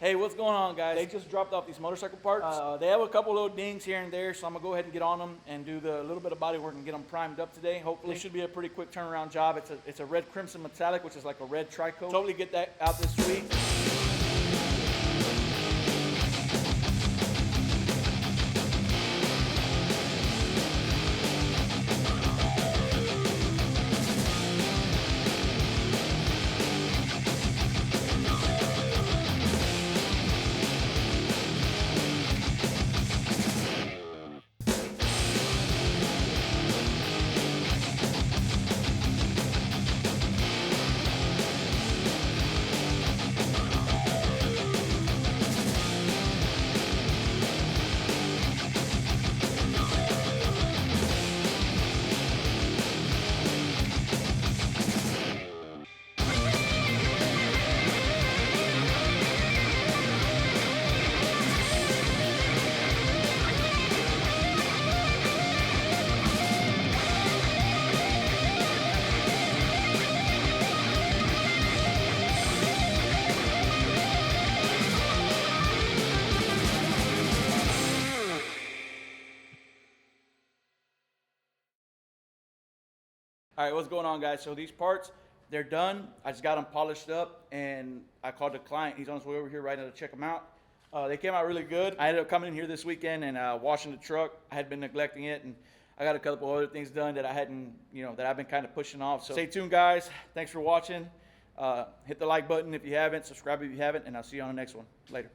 Hey, what's going on, guys? They just dropped off these motorcycle parts. They have a couple little dings here and there, so I'm gonna go ahead and get on them and do the little bit of body work and get them primed up today. Hopefully, it should be a pretty quick turnaround job. It's a red crimson metallic, which is like a red tricoat. Totally get that out this week. All right, what's going on, guys? So these parts, they're done. I just got them polished up, and I called the client. He's on his way over here right now to check them out. They came out really good. I ended up coming in here this weekend and washing the truck. I had been neglecting it, and I got a couple other things done that I hadn't, that I've been kind of pushing off. So stay tuned, guys. Thanks for watching. Hit the like button if you haven't, subscribe if you haven't, and I'll see you on the next one. Later.